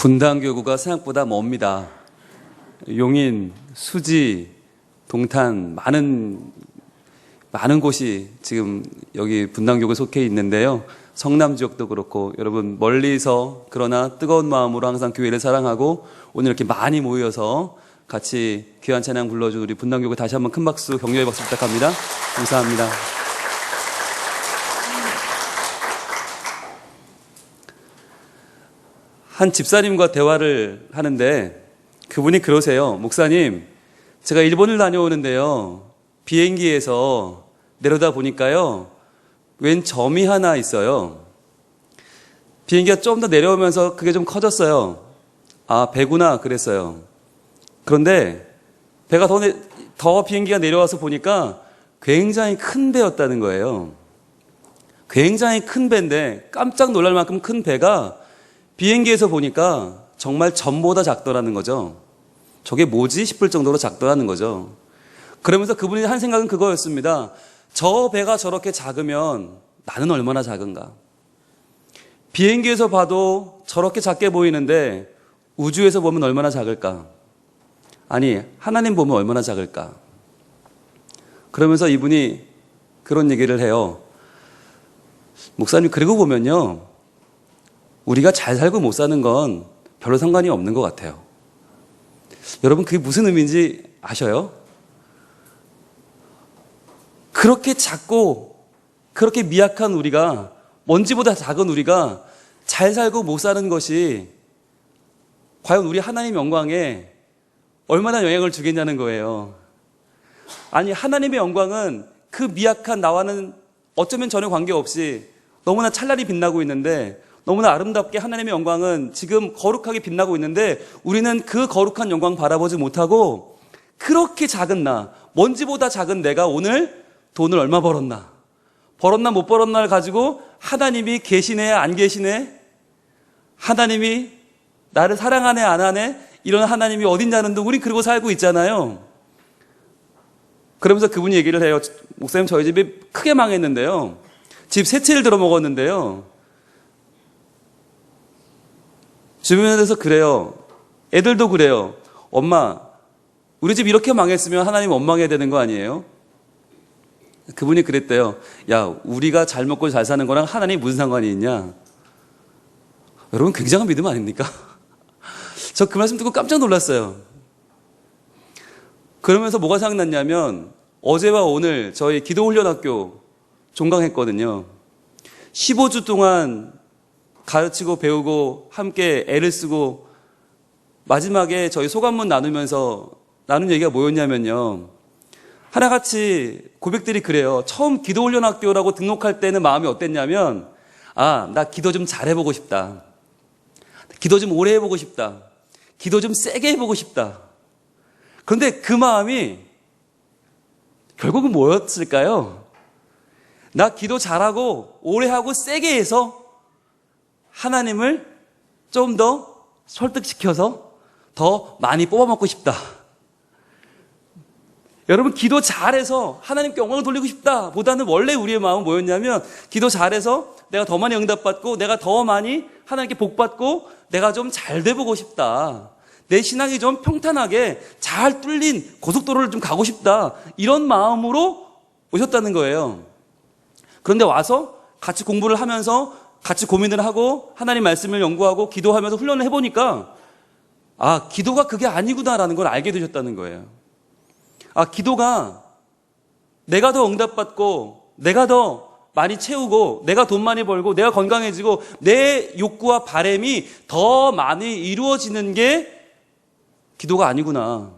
분당교구가 생각보다 멉니다. 용인, 수지, 동탄 많은 곳이 지금 여기 분당교구에 속해 있는데요. 성남 지역도 그렇고 여러분 멀리서 그러나 뜨거운 마음으로 항상 교회를 사랑하고 오늘 이렇게 많이 모여서 같이 귀한 찬양 불러준 우리 분당교구 다시 한번 큰 박수, 격려의 박수 부탁합니다. 감사합니다. 한 집사님과 대화를 하는데 그분이 그러세요. 목사님, 제가 일본을 다녀오는데요. 비행기에서 내려다 보니까요. 웬 점이 하나 있어요. 비행기가 좀 더 내려오면서 그게 좀 커졌어요. 아, 배구나 그랬어요. 그런데 배가 더 비행기가 내려와서 보니까 굉장히 큰 배였다는 거예요. 굉장히 큰 배인데 깜짝 놀랄 만큼 큰 배가 비행기에서 보니까 정말 점보다 작더라는 거죠. 저게 뭐지 싶을 정도로 작더라는 거죠. 그러면서 그분이 한 생각은 그거였습니다. 저 배가 저렇게 작으면 나는 얼마나 작은가. 비행기에서 봐도 저렇게 작게 보이는데 우주에서 보면 얼마나 작을까. 아니, 하나님 보면 얼마나 작을까. 그러면서 이분이 그런 얘기를 해요. 목사님, 그리고 보면요. 우리가 잘 살고 못 사는 건 별로 상관이 없는 것 같아요. 여러분, 그게 무슨 의미인지 아셔요? 그렇게 작고 그렇게 미약한 우리가, 먼지보다 작은 우리가 잘 살고 못 사는 것이 과연 우리 하나님 영광에 얼마나 영향을 주겠냐는 거예요. 아니, 하나님의 영광은 그 미약한 나와는 어쩌면 전혀 관계없이 너무나 찬란히 빛나고 있는데, 너무나 아름답게 하나님의 영광은 지금 거룩하게 빛나고 있는데 우리는 그 거룩한 영광 바라보지 못하고 그렇게 작은 나, 먼지보다 작은 내가 오늘 돈을 얼마 벌었나 못 벌었나를 가지고 하나님이 계시네 안 계시네, 하나님이 나를 사랑하네 안 하네, 이런 하나님이 어딨냐는 둥 우린 그러고 살고 있잖아요. 그러면서 그분이 얘기를 해요. 목사님, 저희 집이 크게 망했는데요. 집 세 채를 들어먹었는데요. 주변에서 그래요. 애들도 그래요. 엄마, 우리 집 이렇게 망했으면 하나님 원망해야 되는 거 아니에요? 그분이 그랬대요. 야, 우리가 잘 먹고 잘 사는 거랑 하나님이 무슨 상관이 있냐? 여러분, 굉장한 믿음 아닙니까? 저 그 말씀 듣고 깜짝 놀랐어요. 그러면서 뭐가 생각났냐면 어제와 오늘 저희 기도훈련학교 종강했거든요. 15주 동안 가르치고 배우고 함께 애를 쓰고 마지막에 저희 소감문 나누면서 나눈 얘기가 뭐였냐면요. 하나같이 고백들이 그래요. 처음 기도훈련학교라고 등록할 때는 마음이 어땠냐면, 아, 나 기도 좀 잘해보고 싶다. 기도 좀 오래 해보고 싶다. 기도 좀 세게 해보고 싶다. 그런데 그 마음이 결국은 뭐였을까요? 나 기도 잘하고 오래 하고 세게 해서 하나님을 좀 더 설득시켜서 더 많이 뽑아먹고 싶다. 여러분, 기도 잘해서 하나님께 영광을 돌리고 싶다 보다는 원래 우리의 마음은 뭐였냐면, 기도 잘해서 내가 더 많이 응답받고 내가 더 많이 하나님께 복받고 내가 좀 잘 돼보고 싶다. 내 신앙이 좀 평탄하게 잘 뚫린 고속도로를 좀 가고 싶다. 이런 마음으로 오셨다는 거예요. 그런데 와서 같이 공부를 하면서 같이 고민을 하고 하나님 말씀을 연구하고 기도하면서 훈련을 해보니까, 아, 기도가 그게 아니구나라는 걸 알게 되셨다는 거예요. 아, 기도가 내가 더 응답받고 내가 더 많이 채우고 내가 돈 많이 벌고 내가 건강해지고 내 욕구와 바람이 더 많이 이루어지는 게 기도가 아니구나.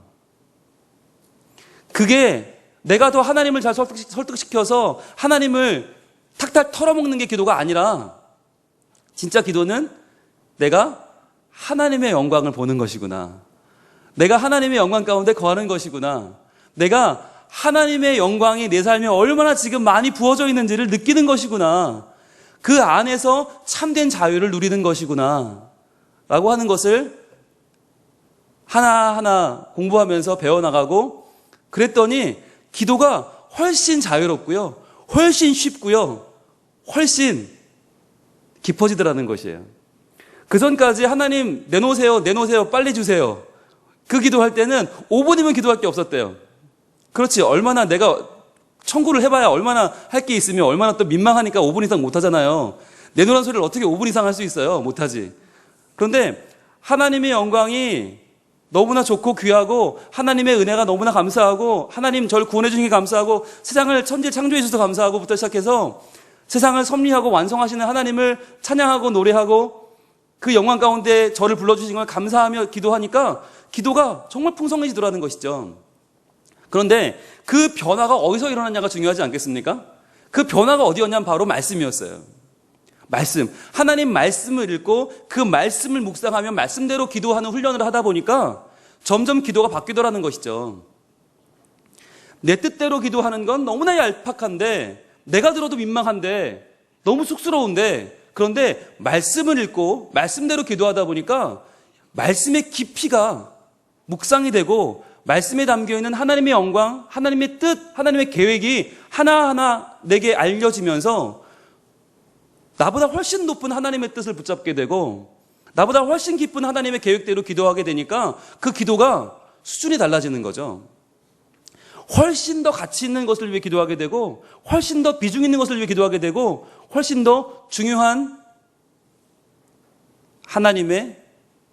그게 내가 더 하나님을 잘 설득시켜서 하나님을 탁탁 털어먹는 게 기도가 아니라, 진짜 기도는 내가 하나님의 영광을 보는 것이구나. 내가 하나님의 영광 가운데 거하는 것이구나. 내가 하나님의 영광이 내 삶에 얼마나 지금 많이 부어져 있는지를 느끼는 것이구나. 그 안에서 참된 자유를 누리는 것이구나 라고 하는 것을 하나하나 공부하면서 배워나가고, 그랬더니 기도가 훨씬 자유롭고요, 훨씬 쉽고요, 훨씬 깊어지더라는 것이에요. 그 전까지 하나님 내놓으세요, 내놓으세요, 빨리 주세요. 그 기도할 때는 5분이면 기도할 게 없었대요. 그렇지. 얼마나 내가 청구를 해봐야 얼마나 할 게 있으면 얼마나 또 민망하니까 5분 이상 못 하잖아요. 내놓으라는 소리를 어떻게 5분 이상 할 수 있어요? 못 하지. 그런데 하나님의 영광이 너무나 좋고 귀하고 하나님의 은혜가 너무나 감사하고 하나님 저를 구원해 주신 게 감사하고 세상을 천지를 창조해 주셔서 감사하고부터 시작해서 세상을 섭리하고 완성하시는 하나님을 찬양하고 노래하고 그 영광 가운데 저를 불러주신 걸 감사하며 기도하니까 기도가 정말 풍성해지더라는 것이죠. 그런데 그 변화가 어디서 일어났냐가 중요하지 않겠습니까? 그 변화가 어디였냐면 바로 말씀이었어요. 말씀. 하나님 말씀을 읽고 그 말씀을 묵상하며 말씀대로 기도하는 훈련을 하다 보니까 점점 기도가 바뀌더라는 것이죠. 내 뜻대로 기도하는 건 너무나 얄팍한데 내가 들어도 민망한데 너무 쑥스러운데 그런데 말씀을 읽고 말씀대로 기도하다 보니까 말씀의 깊이가 묵상이 되고 말씀에 담겨있는 하나님의 영광, 하나님의 뜻, 하나님의 계획이 하나하나 내게 알려지면서 나보다 훨씬 높은 하나님의 뜻을 붙잡게 되고 나보다 훨씬 깊은 하나님의 계획대로 기도하게 되니까 그 기도가 수준이 달라지는 거죠. 훨씬 더 가치 있는 것을 위해 기도하게 되고 훨씬 더 비중 있는 것을 위해 기도하게 되고 훨씬 더 중요한 하나님의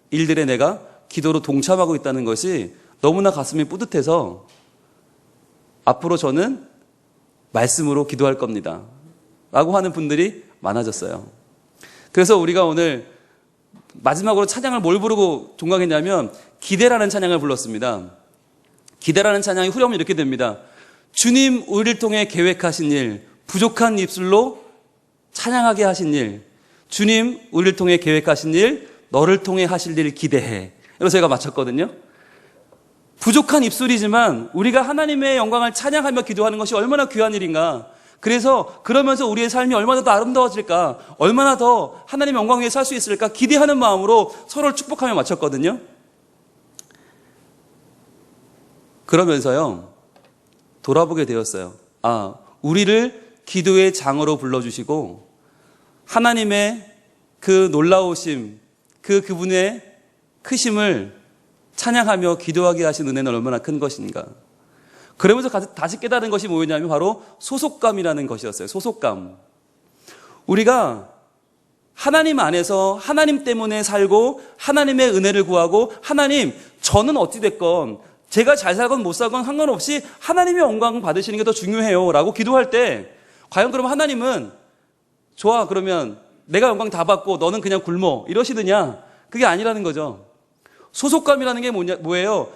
일들에 내가 기도로 동참하고 있다는 것이 너무나 가슴이 뿌듯해서 앞으로 저는 말씀으로 기도할 겁니다 라고 하는 분들이 많아졌어요. 그래서 우리가 오늘 마지막으로 찬양을 뭘 부르고 종강했냐면 기대라는 찬양을 불렀습니다. 기대라는 찬양이 후렴이 이렇게 됩니다. 주님 우리를 통해 계획하신 일, 부족한 입술로 찬양하게 하신 일, 주님 우리를 통해 계획하신 일, 너를 통해 하실 일 기대해. 이래서 제가 마쳤거든요. 부족한 입술이지만 우리가 하나님의 영광을 찬양하며 기도하는 것이 얼마나 귀한 일인가. 그래서 그러면서 우리의 삶이 얼마나 더 아름다워질까, 얼마나 더 하나님의 영광 위에 살 수 있을까 기대하는 마음으로 서로를 축복하며 마쳤거든요. 그러면서요 돌아보게 되었어요. 우리를 기도의 장으로 불러주시고 하나님의 그 놀라우심, 그분의 크심을 찬양하며 기도하게 하신 은혜는 얼마나 큰 것인가. 그러면서 다시 깨달은 것이 뭐였냐면 바로 소속감이라는 것이었어요. 소속감. 우리가 하나님 안에서 하나님 때문에 살고 하나님의 은혜를 구하고 하나님 저는 어찌됐건 제가 잘 살건 못 살건 상관없이 하나님의 영광 받으시는 게 더 중요해요 라고 기도할 때 과연 그럼 하나님은 좋아 그러면 내가 영광 다 받고 너는 그냥 굶어 이러시느냐. 그게 아니라는 거죠. 소속감이라는 게 뭐예요?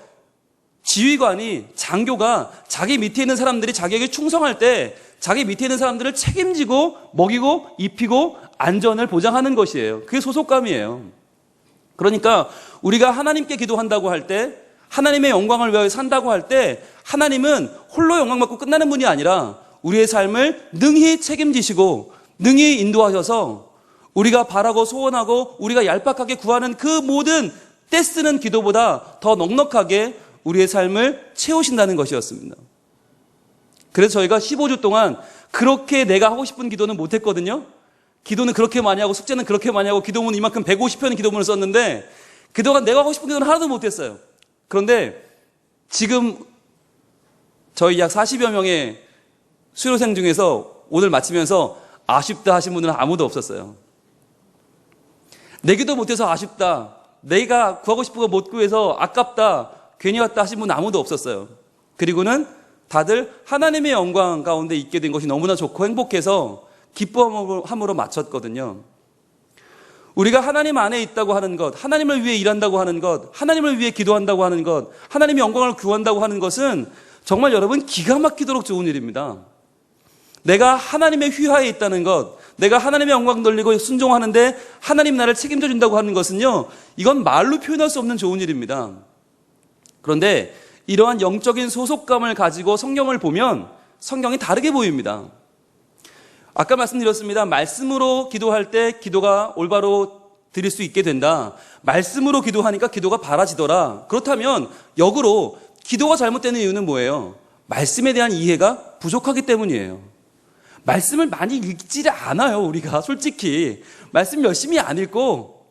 지휘관이, 장교가 자기 밑에 있는 사람들이 자기에게 충성할 때 자기 밑에 있는 사람들을 책임지고 먹이고 입히고 안전을 보장하는 것이에요. 그게 소속감이에요. 그러니까 우리가 하나님께 기도한다고 할 때 하나님의 영광을 위하여 산다고 할 때 하나님은 홀로 영광 받고 끝나는 분이 아니라 우리의 삶을 능히 책임지시고 능히 인도하셔서 우리가 바라고 소원하고 우리가 얄팍하게 구하는 그 모든 떼쓰는 기도보다 더 넉넉하게 우리의 삶을 채우신다는 것이었습니다. 그래서 저희가 15주 동안 그렇게 내가 하고 싶은 기도는 못했거든요. 기도는 그렇게 많이 하고 숙제는 그렇게 많이 하고 기도문 이만큼 150편 기도문을 썼는데 그동안 내가 하고 싶은 기도는 하나도 못했어요. 그런데 지금 저희 약 40여 명의 수료생 중에서 오늘 마치면서 아쉽다 하신 분들은 아무도 없었어요. 내기도 못해서 아쉽다, 내가 구하고 싶은 거 못 구해서 아깝다, 괜히 왔다 하신 분은 아무도 없었어요. 그리고는 다들 하나님의 영광 가운데 있게 된 것이 너무나 좋고 행복해서 기뻐함으로 마쳤거든요. 우리가 하나님 안에 있다고 하는 것, 하나님을 위해 일한다고 하는 것, 하나님을 위해 기도한다고 하는 것, 하나님의 영광을 구한다고 하는 것은 정말 여러분 기가 막히도록 좋은 일입니다. 내가 하나님의 휘하에 있다는 것, 내가 하나님의 영광 돌리고 순종하는데 하나님 나를 책임져 준다고 하는 것은요, 이건 말로 표현할 수 없는 좋은 일입니다. 그런데 이러한 영적인 소속감을 가지고 성경을 보면 성경이 다르게 보입니다. 아까 말씀드렸습니다. 말씀으로 기도할 때 기도가 올바로 드릴 수 있게 된다. 말씀으로 기도하니까 기도가 바라지더라. 그렇다면 역으로 기도가 잘못되는 이유는 뭐예요? 말씀에 대한 이해가 부족하기 때문이에요. 말씀을 많이 읽지를 않아요, 우리가. 솔직히 말씀 열심히 안 읽고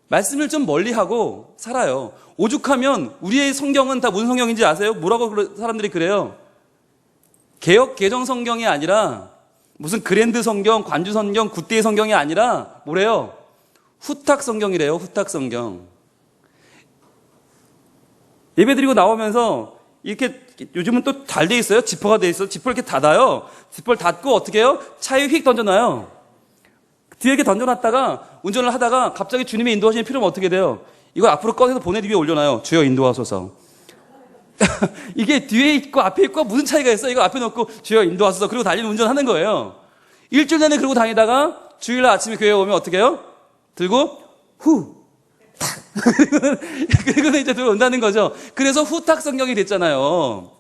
말씀을 좀 멀리하고 살아요. 오죽하면 우리의 성경은 다 무슨 성경인지 아세요? 뭐라고 사람들이 그래요? 개역 개정 성경이 아니라 무슨 그랜드 성경, 관주 성경, 굿데이 성경이 아니라 뭐래요? 후탁 성경이래요. 후탁 성경. 예배드리고 나오면서 이렇게 요즘은 또 잘 돼 있어요. 지퍼가 돼 있어요. 지퍼를 이렇게 닫아요. 지퍼를 닫고 어떻게 해요? 차에 휙 던져놔요. 뒤에 이렇게 던져놨다가 운전을 하다가 갑자기 주님의 인도하시는 필요면 어떻게 돼요? 이걸 앞으로 꺼내서 보내드 위에 올려놔요. 주여 인도하소서. 이게 뒤에 있고 앞에 있고 무슨 차이가 있어? 이거 앞에 놓고 주여 인도하소서. 그리고 달리는 운전하는 거예요. 일주일 내내 그러고 다니다가 주일날 아침에 교회에 오면 어떻게 해요? 들고 후 탁 그리고는 이제 들어온다는 거죠. 그래서 후탁 성경이 됐잖아요.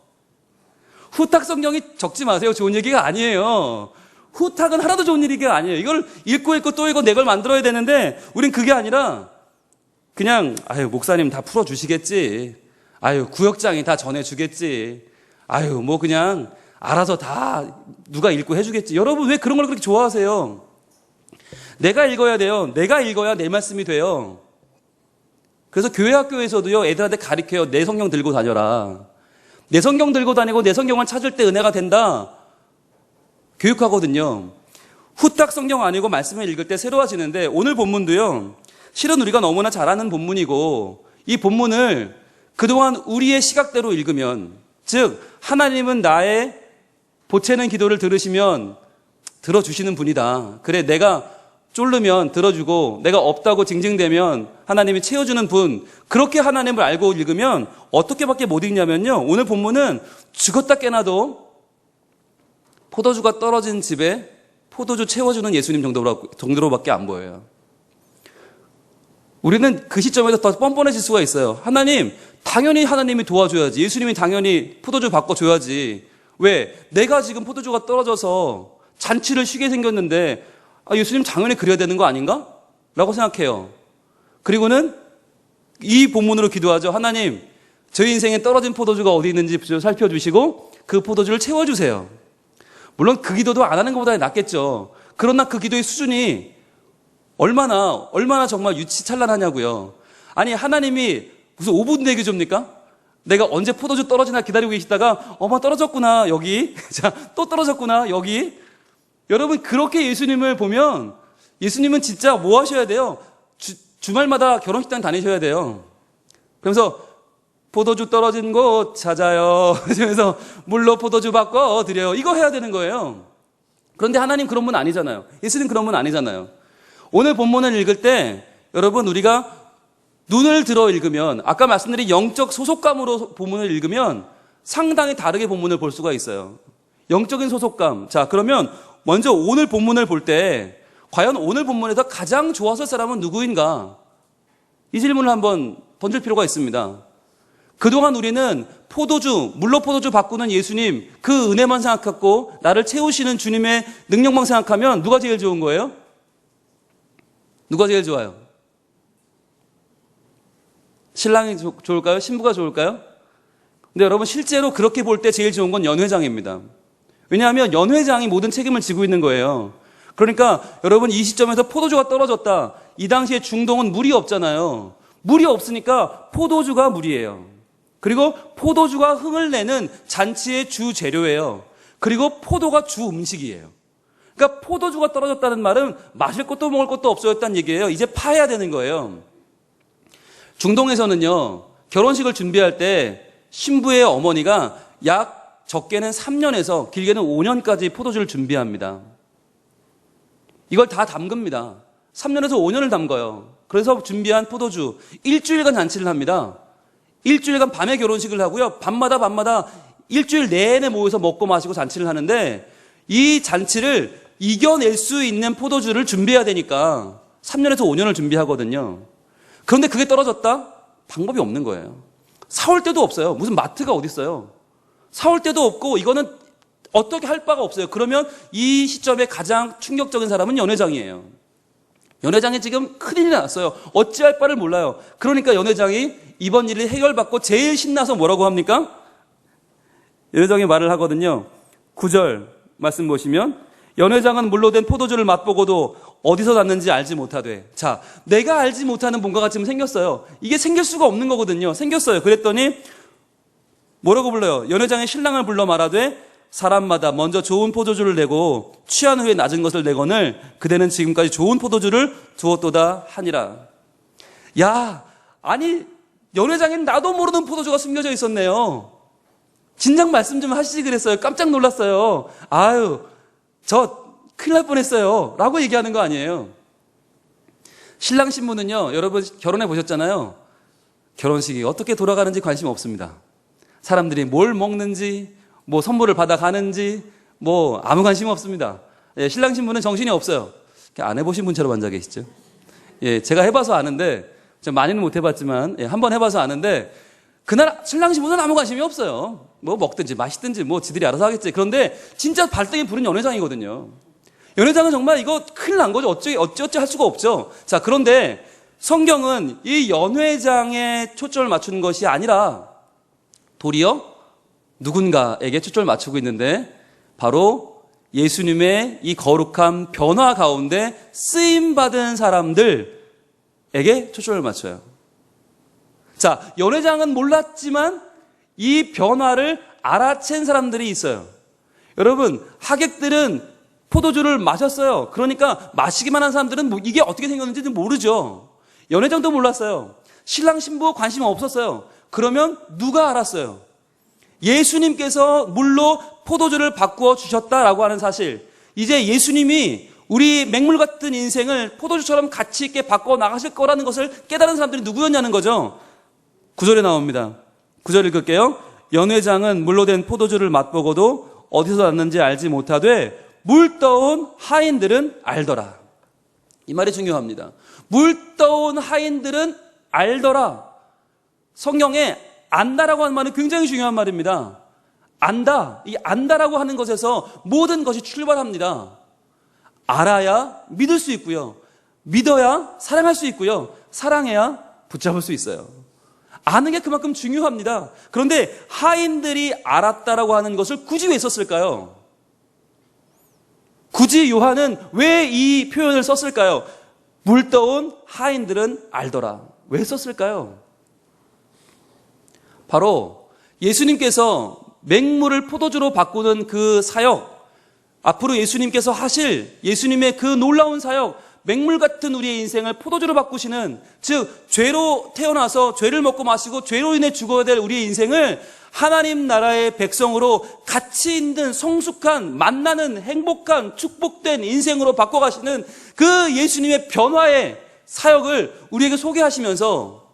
후탁 성경이 적지 마세요. 좋은 얘기가 아니에요. 후탁은 하나도 좋은 얘기가 아니에요. 이걸 읽고 또 읽고 내 걸 만들어야 되는데 우린 그게 아니라 그냥 아유 목사님 다 풀어주시겠지. 아유 구역장이 다 전해주겠지. 아유 뭐 그냥 알아서 다 누가 읽고 해주겠지. 여러분 왜 그런 걸 그렇게 좋아하세요? 내가 읽어야 돼요. 내가 읽어야 내 말씀이 돼요. 그래서 교회 학교에서도요 애들한테 가르쳐요. 내 성경 들고 다녀라. 내 성경 들고 다니고 내 성경을 찾을 때 은혜가 된다. 교육하거든요. 후딱 성경 아니고 말씀을 읽을 때 새로워지는데 오늘 본문도요. 실은 우리가 너무나 잘 아는 본문이고 이 본문을 그동안 우리의 시각대로 읽으면 즉 하나님은 나의 보채는 기도를 들으시면 들어주시는 분이다. 그래 내가 쫄르면 들어주고 내가 없다고 징징대면 하나님이 채워주는 분 그렇게 하나님을 알고 읽으면 어떻게밖에 못 읽냐면요. 오늘 본문은 죽었다 깨나도 포도주가 떨어진 집에 포도주 채워주는 예수님 정도로밖에 안 보여요. 우리는 그 시점에서 더 뻔뻔해질 수가 있어요. 하나님, 당연히 하나님이 도와줘야지. 예수님이 당연히 포도주 바꿔줘야지. 왜? 내가 지금 포도주가 떨어져서 잔치를 쉬게 생겼는데 예수님 당연히 그래야 되는 거 아닌가? 라고 생각해요. 그리고는 이 본문으로 기도하죠. 하나님, 저희 인생에 떨어진 포도주가 어디 있는지 살펴주시고 그 포도주를 채워주세요. 물론 그 기도도 안 하는 것보다 낫겠죠. 그러나 그 기도의 수준이 얼마나 정말 유치찬란하냐고요. 아니 하나님이 무슨 5분 대기조입니까? 내가 언제 포도주 떨어지나 기다리고 계시다가 어머 떨어졌구나 여기 자 또 떨어졌구나 여기. 여러분 그렇게 예수님을 보면 예수님은 진짜 뭐 하셔야 돼요? 주말마다 결혼식장 다니셔야 돼요. 그러면서 포도주 떨어진 곳 찾아요. 그러면서 물로 포도주 바꿔 드려요. 이거 해야 되는 거예요. 그런데 하나님 그런 분 아니잖아요. 예수님 그런 분 아니잖아요. 오늘 본문을 읽을 때 여러분 우리가 눈을 들어 읽으면 아까 말씀드린 영적 소속감으로 본문을 읽으면 상당히 다르게 본문을 볼 수가 있어요. 영적인 소속감. 자, 그러면 먼저 오늘 본문을 볼 때 과연 오늘 본문에서 가장 좋았을 사람은 누구인가? 이 질문을 한번 던질 필요가 있습니다. 그동안 우리는 포도주, 물로 포도주 바꾸는 예수님 그 은혜만 생각했고 나를 채우시는 주님의 능력만 생각하면 누가 제일 좋은 거예요? 누가 제일 좋아요? 신랑이 좋을까요? 신부가 좋을까요? 근데 여러분 실제로 그렇게 볼 때 제일 좋은 건 연회장입니다. 왜냐하면 연회장이 모든 책임을 지고 있는 거예요. 그러니까 여러분 이 시점에서 포도주가 떨어졌다. 이 당시에 중동은 물이 없잖아요. 물이 없으니까 포도주가 물이에요. 그리고 포도주가 흥을 내는 잔치의 주 재료예요. 그리고 포도가 주 음식이에요. 그러니까 포도주가 떨어졌다는 말은 마실 것도 먹을 것도 없어졌다는 얘기예요. 이제 파야 되는 거예요. 중동에서는요, 결혼식을 준비할 때 신부의 어머니가 약 적게는 3년에서 길게는 5년까지 포도주를 준비합니다. 이걸 다 담급니다. 3년에서 5년을 담가요. 그래서 준비한 포도주, 일주일간 잔치를 합니다. 일주일간 밤에 결혼식을 하고요. 밤마다 일주일 내내 모여서 먹고 마시고 잔치를 하는데 이 잔치를 이겨낼 수 있는 포도주를 준비해야 되니까 3년에서 5년을 준비하거든요. 그런데 그게 떨어졌다? 방법이 없는 거예요. 사올 데도 없어요. 무슨 마트가 어디 있어요? 사올 데도 없고 이거는 어떻게 할 바가 없어요. 그러면 이 시점에 가장 충격적인 사람은 연회장이에요. 연회장이 지금 큰일이 났어요. 어찌할 바를 몰라요. 그러니까 연회장이 이번 일을 해결받고 제일 신나서 뭐라고 합니까? 연회장이 말을 하거든요. 9절 말씀 보시면 연회장은 물로 된 포도주를 맛보고도 어디서 났는지 알지 못하되. 자, 내가 알지 못하는 뭔가가 지금 생겼어요. 이게 생길 수가 없는 거거든요. 생겼어요. 그랬더니 뭐라고 불러요? 연회장의 신랑을 불러 말하되 사람마다 먼저 좋은 포도주를 내고 취한 후에 낮은 것을 내거늘 그대는 지금까지 좋은 포도주를 두었도다 하니라. 야, 아니 연회장엔 나도 모르는 포도주가 숨겨져 있었네요. 진작 말씀 좀 하시지 그랬어요. 깜짝 놀랐어요. 아유, 저 큰일 날 뻔했어요 라고 얘기하는 거 아니에요. 신랑 신부는요, 여러분 결혼해 보셨잖아요. 결혼식이 어떻게 돌아가는지 관심 없습니다. 사람들이 뭘 먹는지, 뭐 선물을 받아 가는지, 뭐 아무 관심 없습니다. 예, 신랑 신부는 정신이 없어요. 안 해보신 분처럼 앉아 계시죠. 예, 제가 해봐서 아는데, 좀 많이는 못 해봤지만, 예, 한번 해봐서 아는데, 그날 신랑 신부는 아무 관심이 없어요. 뭐 먹든지 마시든지 뭐 지들이 알아서 하겠지. 그런데 진짜 발등에 부른 연회장이거든요. 연회장은 정말 이거 큰일 난 거죠. 어찌 할 수가 없죠. 자, 그런데 성경은 이 연회장에 초점을 맞추는 것이 아니라 도리어 누군가에게 초점을 맞추고 있는데 바로 예수님의 이 거룩한 변화 가운데 쓰임받은 사람들에게 초점을 맞춰요. 자, 연회장은 몰랐지만 이 변화를 알아챈 사람들이 있어요. 여러분, 하객들은 포도주를 마셨어요. 그러니까 마시기만 한 사람들은 뭐 이게 어떻게 생겼는지 모르죠. 연회장도 몰랐어요. 신랑 신부 관심 없었어요. 그러면 누가 알았어요? 예수님께서 물로 포도주를 바꾸어 주셨다라고 하는 사실. 이제 예수님이 우리 맹물 같은 인생을 포도주처럼 가치 있게 바꿔 나가실 거라는 것을 깨달은 사람들이 누구였냐는 거죠. 9절에 나옵니다. 9절 읽을게요. 연회장은 물로 된 포도주를 맛보고도 어디서 났는지 알지 못하되 물 떠온 하인들은 알더라. 이 말이 중요합니다. 물 떠온 하인들은 알더라. 성경에 안다라고 하는 말은 굉장히 중요한 말입니다. 안다, 이 안다라고 하는 것에서 모든 것이 출발합니다. 알아야 믿을 수 있고요. 믿어야 사랑할 수 있고요. 사랑해야 붙잡을 수 있어요. 아는 게 그만큼 중요합니다. 그런데 하인들이 알았다라고 하는 것을 굳이 왜 썼을까요? 굳이 요한은 왜 이 표현을 썼을까요? 물 떠온 하인들은 알더라. 왜 썼을까요? 바로 예수님께서 맹물을 포도주로 바꾸는 그 사역, 앞으로 예수님께서 하실 예수님의 그 놀라운 사역, 맹물 같은 우리의 인생을 포도주로 바꾸시는, 즉 죄로 태어나서 죄를 먹고 마시고 죄로 인해 죽어야 될 우리의 인생을 하나님 나라의 백성으로 가치 있는 성숙한 만나는 행복한 축복된 인생으로 바꿔가시는 그 예수님의 변화의 사역을 우리에게 소개하시면서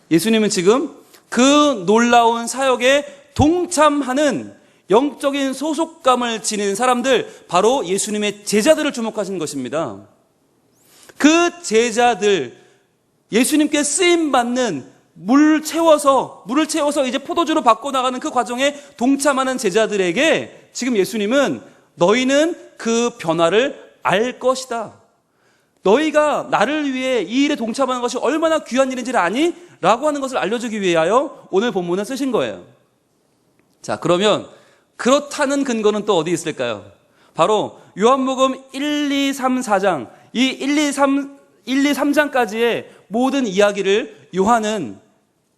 예수님은 지금 그 놀라운 사역에 동참하는 영적인 소속감을 지닌 사람들, 바로 예수님의 제자들을 주목하신 것입니다. 그 제자들, 예수님께 쓰임받는 물을 채워서 이제 포도주로 바꿔나가는 그 과정에 동참하는 제자들에게 지금 예수님은 너희는 그 변화를 알 것이다. 너희가 나를 위해 이 일에 동참하는 것이 얼마나 귀한 일인지를 아니? 라고 하는 것을 알려주기 위하여 오늘 본문을 쓰신 거예요. 자, 그러면 그렇다는 근거는 또 어디 있을까요? 바로 요한복음 1, 2, 3, 4장, 이 1, 2, 3장까지의 모든 이야기를 요한은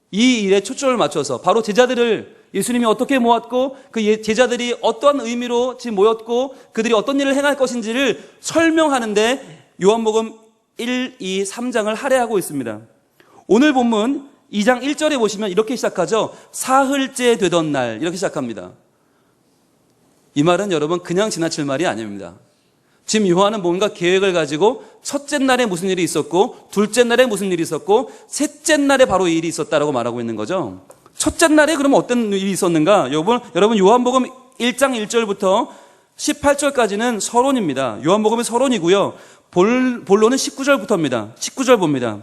이 일에 초점을 맞춰서 바로 제자들을 예수님이 어떻게 모았고 그 제자들이 어떠한 의미로 지금 모였고 그들이 어떤 일을 행할 것인지를 설명하는데 요한복음 1, 2, 3장을 할애하고 있습니다. 오늘 본문 2장 1절에 보시면 이렇게 시작하죠. 사흘째 되던 날, 이렇게 시작합니다. 이 말은 여러분 그냥 지나칠 말이 아닙니다. 지금 요한은 뭔가 계획을 가지고 첫째 날에 무슨 일이 있었고 둘째 날에 무슨 일이 있었고 셋째 날에 바로 이 일이 있었다라고 말하고 있는 거죠. 첫째 날에 그러면 어떤 일이 있었는가? 여러분 요한복음 1장 1절부터 18절까지는 서론입니다. 요한복음의 서론이고요. 본론은 19절부터입니다. 19절 봅니다.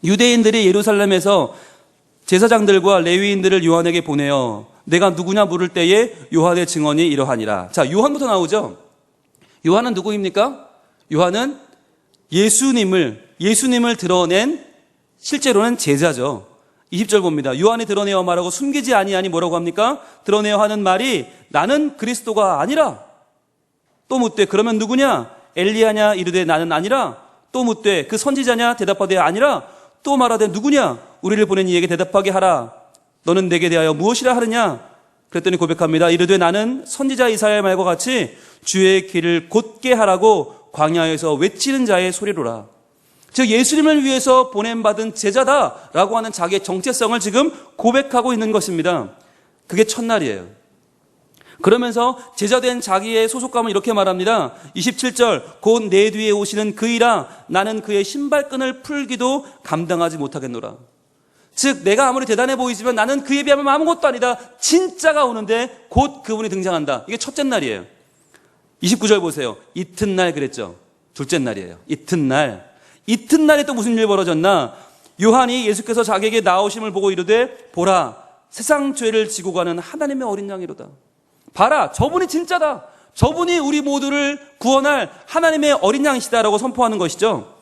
유대인들이 예루살렘에서 제사장들과 레위인들을 요한에게 보내어 내가 누구냐 물을 때에 요한의 증언이 이러하니라. 자, 요한부터 나오죠. 요한은 누구입니까? 요한은 예수님을 드러낸 실제로는 제자죠. 20절 봅니다. 요한이 드러내어 말하고 숨기지 아니하니 뭐라고 합니까? 드러내어 하는 말이 나는 그리스도가 아니라. 또 묻되 그러면 누구냐? 엘리야냐 이르되 나는 아니라, 또 묻되 그 선지자냐 대답하되 아니라, 또 말하되 누구냐 우리를 보낸 이에게 대답하게 하라. 너는 내게 대하여 무엇이라 하느냐? 그랬더니 고백합니다. 이르되 나는 선지자 이사야의 말과 같이 주의 길을 곧게 하라고 광야에서 외치는 자의 소리로라. 즉 예수님을 위해서 보냄받은 제자다라고 하는 자기의 정체성을 지금 고백하고 있는 것입니다. 그게 첫날이에요. 그러면서 제자된 자기의 소속감을 이렇게 말합니다. 27절 곧 내 뒤에 오시는 그이라 나는 그의 신발끈을 풀기도 감당하지 못하겠노라. 즉 내가 아무리 대단해 보이지만 나는 그에 비하면 아무것도 아니다. 진짜가 오는데 곧 그분이 등장한다. 이게 첫째 날이에요. 29절 보세요. 이튿날 그랬죠. 둘째 날이에요. 이튿날에 또 무슨 일이 벌어졌나? 요한이 예수께서 자기에게 나오심을 보고 이르되 보라 세상 죄를 지고 가는 하나님의 어린 양이로다. 봐라 저분이 진짜다. 저분이 우리 모두를 구원할 하나님의 어린 양이시다라고 선포하는 것이죠.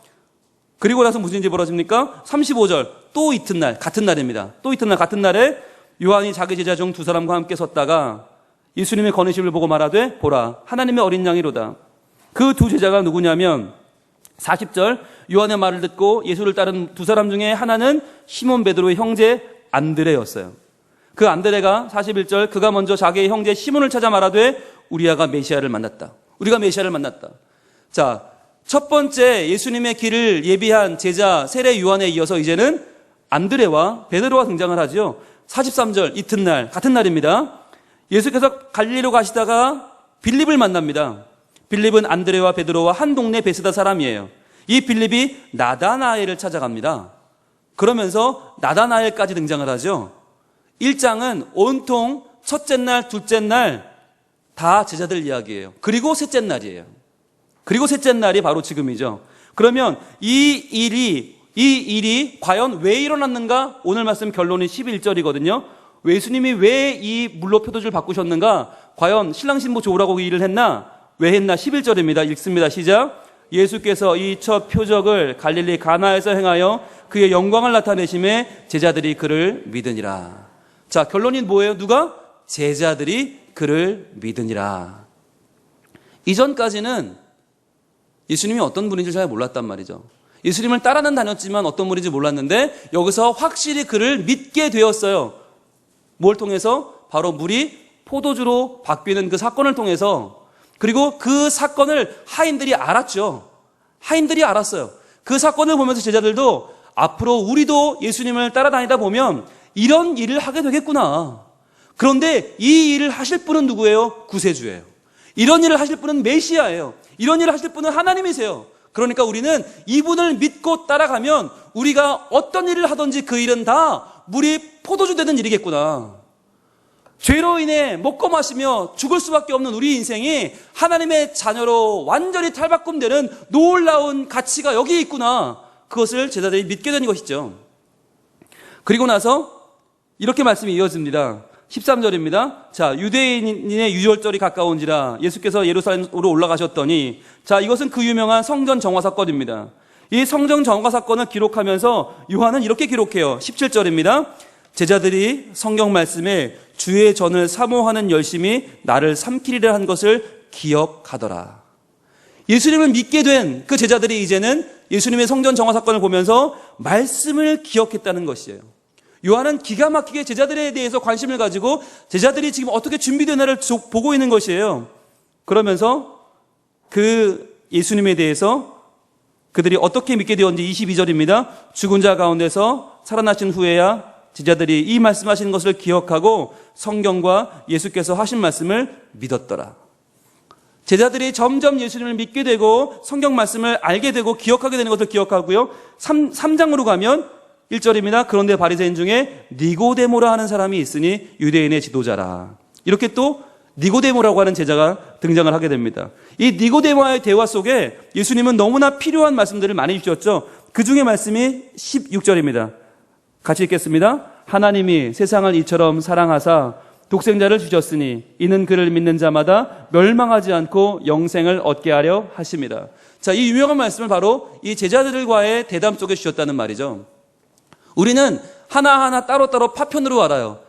그리고 나서 무슨 일이 벌어집니까? 35절 또 이튿날 같은 날입니다. 또 이튿날 같은 날에 요한이 자기 제자 중 두 사람과 함께 섰다가 예수님의 거느심을 보고 말하되 보라 하나님의 어린 양이로다. 그 두 제자가 누구냐면 40절 요한의 말을 듣고 예수를 따른 두 사람 중에 하나는 시몬 베드로의 형제 안드레였어요. 그 안드레가 41절 그가 먼저 자기의 형제 시몬을 찾아 말하되 우리가 메시아를 만났다. 자, 첫 번째 예수님의 길을 예비한 제자 세례 요한에 이어서 이제는 안드레와 베드로가 등장을 하죠. 43절 이튿날 같은 날입니다. 예수께서 갈릴리로 가시다가 빌립을 만납니다. 빌립은 안드레와 베드로와 한 동네 베스다 사람이에요. 이 빌립이 나다나엘을 찾아갑니다. 그러면서 나다나엘까지 등장을 하죠. 1장은 온통 첫째 날, 둘째 날 다 제자들 이야기예요. 그리고 셋째 날이에요. 그리고 셋째 날이 바로 지금이죠. 그러면 이 일이 과연 왜 일어났는가? 오늘 말씀 결론이 11절이거든요. 예수님이 왜 이 물로 표도주를 바꾸셨는가? 과연 신랑 신부 좋으라고 이 일을 했나? 왜 했나? 11절입니다. 읽습니다. 시작. 예수께서 이 첫 표적을 갈릴리 가나에서 행하여 그의 영광을 나타내심에 제자들이 그를 믿으니라. 자, 결론이 뭐예요? 누가? 제자들이 그를 믿으니라. 이전까지는 예수님이 어떤 분인지 잘 몰랐단 말이죠. 예수님을 따라는 다녔지만 어떤 분인지 몰랐는데 여기서 확실히 그를 믿게 되었어요. 뭘 통해서? 바로 물이 포도주로 바뀌는 그 사건을 통해서. 그리고 그 사건을 하인들이 알았죠. 하인들이 알았어요. 그 사건을 보면서 제자들도 앞으로 우리도 예수님을 따라다니다 보면 이런 일을 하게 되겠구나. 그런데 이 일을 하실 분은 누구예요? 구세주예요. 이런 일을 하실 분은 메시아예요. 이런 일을 하실 분은 하나님이세요. 그러니까 우리는 이분을 믿고 따라가면 우리가 어떤 일을 하든지 그 일은 다 물이 포도주 되는 일이겠구나. 죄로 인해 먹고 마시며 죽을 수밖에 없는 우리 인생이 하나님의 자녀로 완전히 탈바꿈되는 놀라운 가치가 여기 있구나. 그것을 제자들이 믿게 된 것이죠. 그리고 나서 이렇게 말씀이 이어집니다. 13절입니다. 자, 유대인의 유월절이 가까운지라 예수께서 예루살렘으로 올라가셨더니, 자, 이것은 그 유명한 성전 정화 사건입니다. 이 성전 정화 사건을 기록하면서 요한은 이렇게 기록해요. 17절입니다. 제자들이 성경 말씀에 주의 전을 사모하는 열심이 나를 삼키리라 한 것을 기억하더라. 예수님을 믿게 된 그 제자들이 이제는 예수님의 성전 정화 사건을 보면서 말씀을 기억했다는 것이에요. 요한은 기가 막히게 제자들에 대해서 관심을 가지고 제자들이 지금 어떻게 준비되나를 보고 있는 것이에요. 그러면서 그 예수님에 대해서 그들이 어떻게 믿게 되었는지 22절입니다. 죽은 자 가운데서 살아나신 후에야 제자들이 이 말씀하시는 것을 기억하고 성경과 예수께서 하신 말씀을 믿었더라. 제자들이 점점 예수님을 믿게 되고 성경 말씀을 알게 되고 기억하게 되는 것을 기억하고요. 3장으로 가면 1절입니다. 그런데 바리새인 중에 니고데모라 하는 사람이 있으니 유대인의 지도자라. 이렇게 또 니고데모라고 하는 제자가 등장을 하게 됩니다. 이 니고데모와의 대화 속에 예수님은 너무나 필요한 말씀들을 많이 주셨죠. 그 중에 말씀이 16절입니다. 같이 읽겠습니다. 하나님이 세상을 이처럼 사랑하사 독생자를 주셨으니 이는 그를 믿는 자마다 멸망하지 않고 영생을 얻게 하려 하십니다. 자, 이 유명한 말씀을 바로 이 제자들과의 대담 속에 주셨다는 말이죠. 우리는 하나하나 따로따로 파편으로 알아요.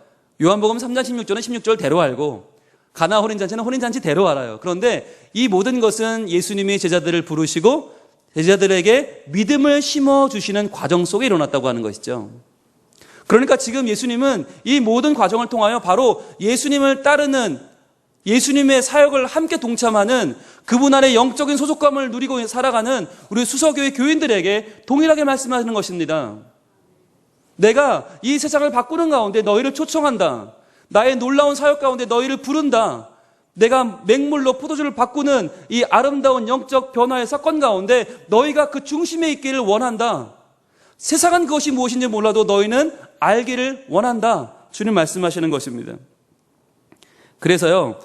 요한복음 3장 16절은 16절대로 알고 가나 혼인잔치는 혼인잔치대로 알아요. 그런데 이 모든 것은 예수님이 제자들을 부르시고 제자들에게 믿음을 심어주시는 과정 속에 일어났다고 하는 것이죠. 그러니까 지금 예수님은 이 모든 과정을 통하여 바로 예수님을 따르는, 예수님의 사역을 함께 동참하는, 그분 안에 영적인 소속감을 누리고 살아가는 우리 수서교회 교인들에게 동일하게 말씀하시는 것입니다. 내가 이 세상을 바꾸는 가운데 너희를 초청한다. 나의 놀라운 사역 가운데 너희를 부른다. 내가 맹물로 포도주를 바꾸는 이 아름다운 영적 변화의 사건 가운데 너희가 그 중심에 있기를 원한다. 세상은 그것이 무엇인지 몰라도 너희는 알기를 원한다. 주님 말씀하시는 것입니다. 그래서요,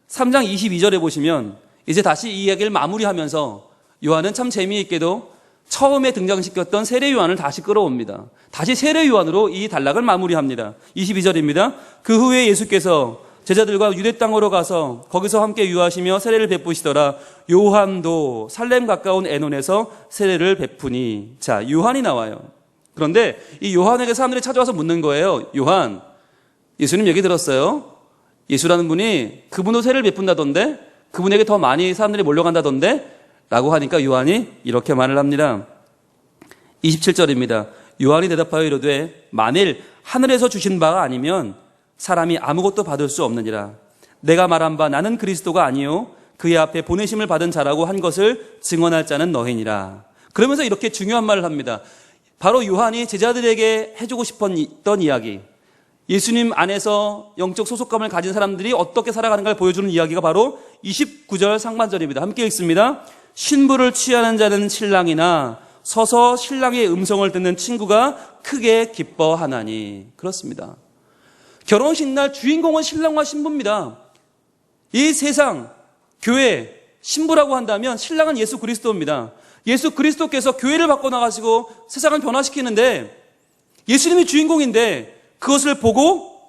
3장 22절에 보시면 이제 다시 이 이야기를 마무리하면서 요한은 참 재미있게도 처음에 등장시켰던 세례 요한을 다시 끌어옵니다. 다시 세례 요한으로 이 단락을 마무리합니다. 22절입니다. 그 후에 예수께서 제자들과 유대 땅으로 가서 거기서 함께 유하시며 세례를 베푸시더라. 요한도 살렘 가까운 에논에서 세례를 베푸니. 자, 요한이 나와요. 그런데 이 요한에게 사람들이 찾아와서 묻는 거예요. 요한, 예수님 얘기 들었어요? 예수라는 분이 그분도 세례를 베푼다던데? 그분에게 더 많이 사람들이 몰려간다던데? 라고 하니까 요한이 이렇게 말을 합니다. 27절입니다. 요한이 대답하여 이르되 만일 하늘에서 주신 바가 아니면 사람이 아무것도 받을 수 없느니라. 내가 말한 바 나는 그리스도가 아니요 그의 앞에 보내심을 받은 자라고 한 것을 증언할 자는 너희니라. 그러면서 이렇게 중요한 말을 합니다. 바로 요한이 제자들에게 해주고 싶었던 이야기, 예수님 안에서 영적 소속감을 가진 사람들이 어떻게 살아가는가를 보여주는 이야기가 바로 29절 상반절입니다. 함께 읽습니다. 신부를 취하는 자는 신랑이나 서서 신랑의 음성을 듣는 친구가 크게 기뻐하나니. 그렇습니다. 결혼식 날 주인공은 신랑과 신부입니다. 이 세상, 교회, 신부라고 한다면 신랑은 예수 그리스도입니다. 예수 그리스도께서 교회를 바꿔나가시고 세상을 변화시키는데 예수님이 주인공인데 그것을 보고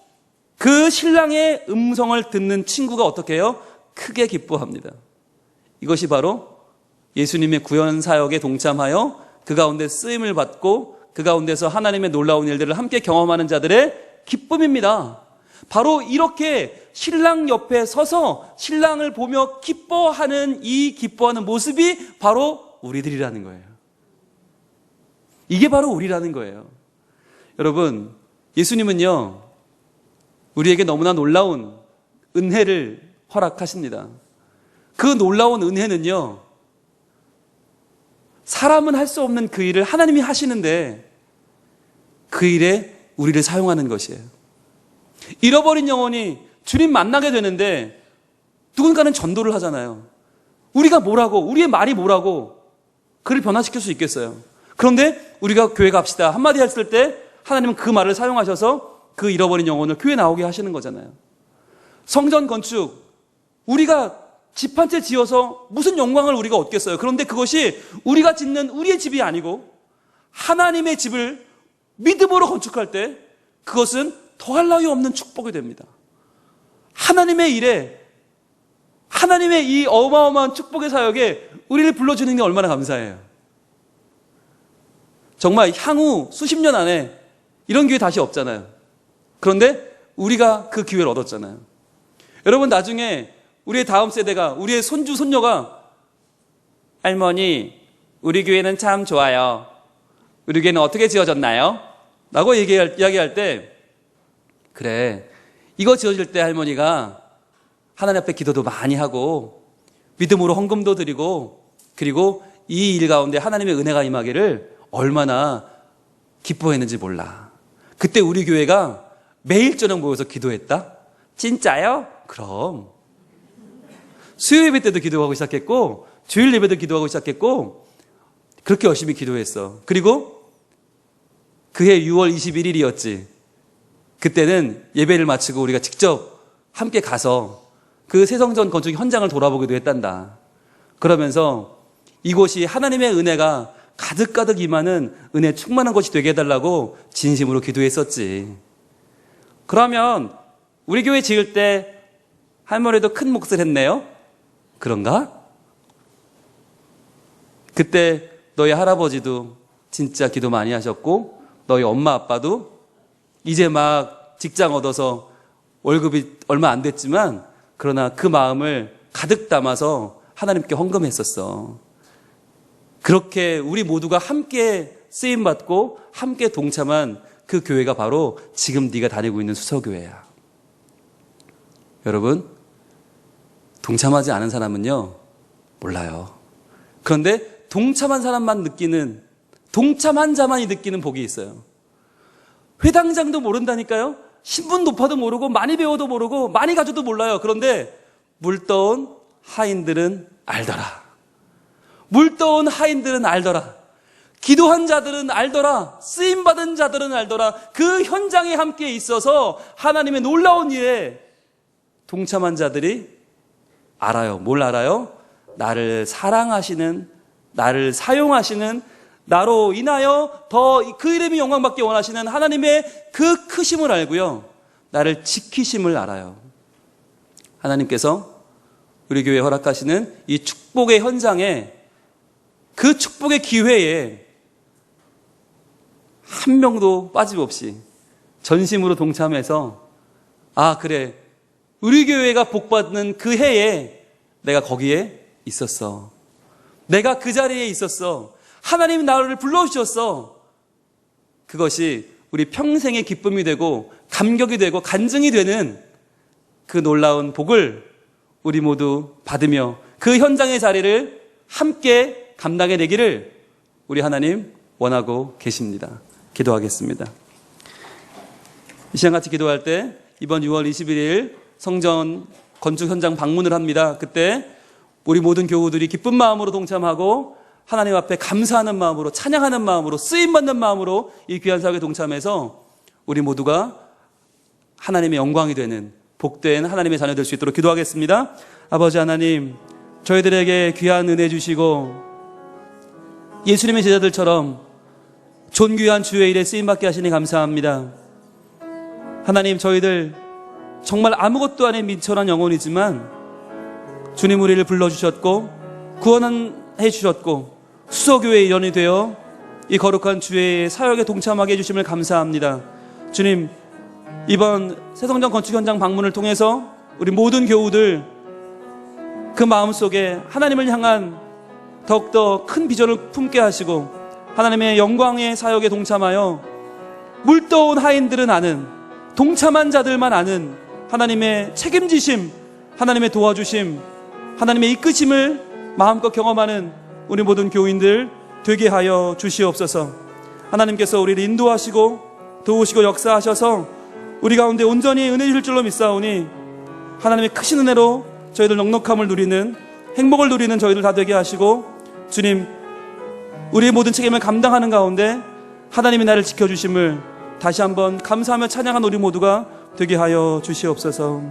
그 신랑의 음성을 듣는 친구가 어떻게 해요? 크게 기뻐합니다. 이것이 바로 예수님의 구원 사역에 동참하여 그 가운데 쓰임을 받고 그 가운데서 하나님의 놀라운 일들을 함께 경험하는 자들의 기쁨입니다. 바로 이렇게 신랑 옆에 서서 신랑을 보며 기뻐하는 이 기뻐하는 모습이 바로 우리들이라는 거예요. 이게 바로 우리라는 거예요. 여러분, 예수님은요, 우리에게 너무나 놀라운 은혜를 허락하십니다. 그 놀라운 은혜는요, 사람은 할 수 없는 그 일을 하나님이 하시는데 그 일에 우리를 사용하는 것이에요. 잃어버린 영혼이 주님 만나게 되는데 누군가는 전도를 하잖아요. 우리가 뭐라고, 우리의 말이 뭐라고 그를 변화시킬 수 있겠어요. 그런데 우리가 교회 갑시다 한마디 했을 때 하나님은 그 말을 사용하셔서 그 잃어버린 영혼을 교회 나오게 하시는 거잖아요. 성전 건축, 우리가 집 한 채 지어서 무슨 영광을 우리가 얻겠어요. 그런데 그것이 우리가 짓는 우리의 집이 아니고 하나님의 집을 믿음으로 건축할 때 그것은 더할 나위 없는 축복이 됩니다. 하나님의 일에, 하나님의 이 어마어마한 축복의 사역에 우리를 불러주는 게 얼마나 감사해요. 정말 향후 수십 년 안에 이런 기회 다시 없잖아요. 그런데 우리가 그 기회를 얻었잖아요. 여러분, 나중에 우리의 다음 세대가, 우리의 손주, 손녀가 할머니, 우리 교회는 참 좋아요. 우리 교회는 어떻게 지어졌나요? 라고 이야기할 때, 그래, 이거 지어질 때 할머니가 하나님 앞에 기도도 많이 하고 믿음으로 헌금도 드리고 그리고 이 일 가운데 하나님의 은혜가 임하기를 얼마나 기뻐했는지 몰라. 그때 우리 교회가 매일 저녁 모여서 기도했다? 진짜요? 그럼. 수요 예배 때도 기도하고 시작했고 주일 예배도 기도하고 시작했고 그렇게 열심히 기도했어. 그리고 그해 6월 21일이었지. 그때는 예배를 마치고 우리가 직접 함께 가서 그 새성전 건축 현장을 돌아보기도 했단다. 그러면서 이곳이 하나님의 은혜가 가득가득 임하는 은혜 충만한 것이 되게 해달라고 진심으로 기도했었지. 그러면 우리 교회 지을 때 할머니도 큰 몫을 했네요? 그런가? 그때 너희 할아버지도 진짜 기도 많이 하셨고 너희 엄마 아빠도 이제 막 직장 얻어서 월급이 얼마 안 됐지만 그러나 그 마음을 가득 담아서 하나님께 헌금했었어. 그렇게 우리 모두가 함께 쓰임받고 함께 동참한 그 교회가 바로 지금 네가 다니고 있는 수서교회야. 여러분, 동참하지 않은 사람은요, 몰라요. 그런데 동참한 사람만 느끼는, 동참한 자만이 느끼는 복이 있어요. 회당장도 모른다니까요? 신분 높아도 모르고 많이 배워도 모르고 많이 가져도 몰라요. 그런데 물 떠온 하인들은 알더라. 물 떠온 하인들은 알더라. 기도한 자들은 알더라. 쓰임받은 자들은 알더라. 그 현장에 함께 있어서 하나님의 놀라운 일에 동참한 자들이 알아요. 뭘 알아요? 나를 사랑하시는, 나를 사용하시는, 나로 인하여 더 그 이름이 영광받기 원하시는 하나님의 그 크심을 알고요, 나를 지키심을 알아요. 하나님께서 우리 교회에 허락하시는 이 축복의 현장에, 그 축복의 기회에 한 명도 빠짐없이 전심으로 동참해서, 아 그래, 우리 교회가 복받는 그 해에 내가 거기에 있었어. 내가 그 자리에 있었어. 하나님이 나를 불러주셨어. 그것이 우리 평생의 기쁨이 되고 감격이 되고 간증이 되는 그 놀라운 복을 우리 모두 받으며 그 현장의 자리를 함께 감당해내기를 우리 하나님 원하고 계십니다. 기도하겠습니다. 이 시간 같이 기도할 때 이번 6월 21일 성전 건축 현장 방문을 합니다. 그때 우리 모든 교우들이 기쁜 마음으로 동참하고 하나님 앞에 감사하는 마음으로, 찬양하는 마음으로, 쓰임받는 마음으로 이 귀한 사역에 동참해서 우리 모두가 하나님의 영광이 되는 복된 하나님의 자녀 될 수 있도록 기도하겠습니다. 아버지 하나님, 저희들에게 귀한 은혜 주시고 예수님의 제자들처럼 존귀한 주의 일에 쓰임받게 하시니 감사합니다. 하나님, 저희들 정말 아무것도 아닌 민천한 영혼이지만 주님 우리를 불러주셨고 구원해 주셨고 수서교회의 일원이 되어 이 거룩한 주의 사역에 동참하게 해주심을 감사합니다. 주님, 이번 새성전 건축 현장 방문을 통해서 우리 모든 교우들 그 마음속에 하나님을 향한 더욱더 큰 비전을 품게 하시고 하나님의 영광의 사역에 동참하여 물떠온 하인들은 아는, 동참한 자들만 아는 하나님의 책임지심, 하나님의 도와주심, 하나님의 이끄심을 마음껏 경험하는 우리 모든 교인들 되게 하여 주시옵소서. 하나님께서 우리를 인도하시고 도우시고 역사하셔서 우리 가운데 온전히 은혜 주실 줄로 믿사오니 하나님의 크신 은혜로 저희들 넉넉함을 누리는, 행복을 누리는 저희들 다 되게 하시고, 주님, 우리의 모든 책임을 감당하는 가운데 하나님이 나를 지켜주심을 다시 한번 감사하며 찬양한 우리 모두가 되게 하여 주시옵소서.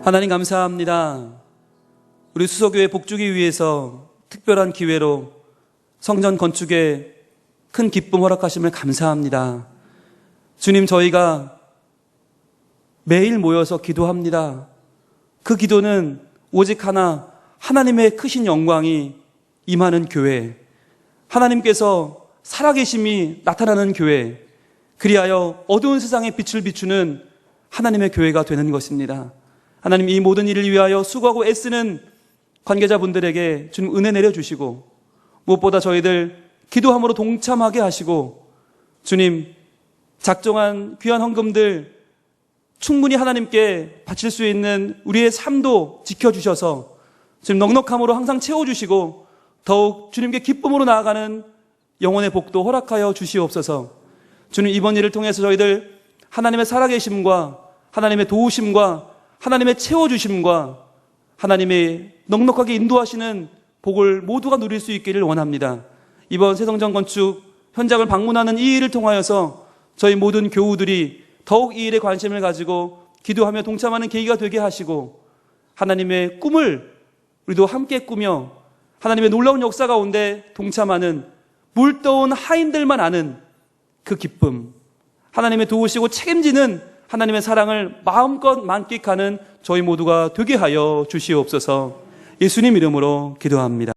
하나님 감사합니다. 우리 수서교회 복주기 위해서 특별한 기회로 성전 건축에 큰 기쁨 허락하심을 감사합니다. 주님, 저희가 매일 모여서 기도합니다. 그 기도는 오직 하나, 하나님의 크신 영광이 임하는 교회, 하나님께서 살아계심이 나타나는 교회, 그리하여 어두운 세상에 빛을 비추는 하나님의 교회가 되는 것입니다. 하나님, 이 모든 일을 위하여 수고하고 애쓰는 관계자분들에게 주님 은혜 내려주시고 무엇보다 저희들 기도함으로 동참하게 하시고, 주님, 작정한 귀한 헌금들 충분히 하나님께 바칠 수 있는 우리의 삶도 지켜주셔서 주님 넉넉함으로 항상 채워주시고 더욱 주님께 기쁨으로 나아가는 영혼의 복도 허락하여 주시옵소서. 주님, 이번 일을 통해서 저희들 하나님의 살아계심과 하나님의 도우심과 하나님의 채워주심과 하나님의 넉넉하게 인도하시는 복을 모두가 누릴 수 있기를 원합니다. 이번 새성전 건축 현장을 방문하는 이 일을 통하여서 저희 모든 교우들이 더욱 이 일에 관심을 가지고 기도하며 동참하는 계기가 되게 하시고 하나님의 꿈을 우리도 함께 꾸며 하나님의 놀라운 역사 가운데 동참하는 물떠온 하인들만 아는 그 기쁨, 하나님의 도우시고 책임지는 하나님의 사랑을 마음껏 만끽하는 저희 모두가 되게 하여 주시옵소서. 예수님 이름으로 기도합니다.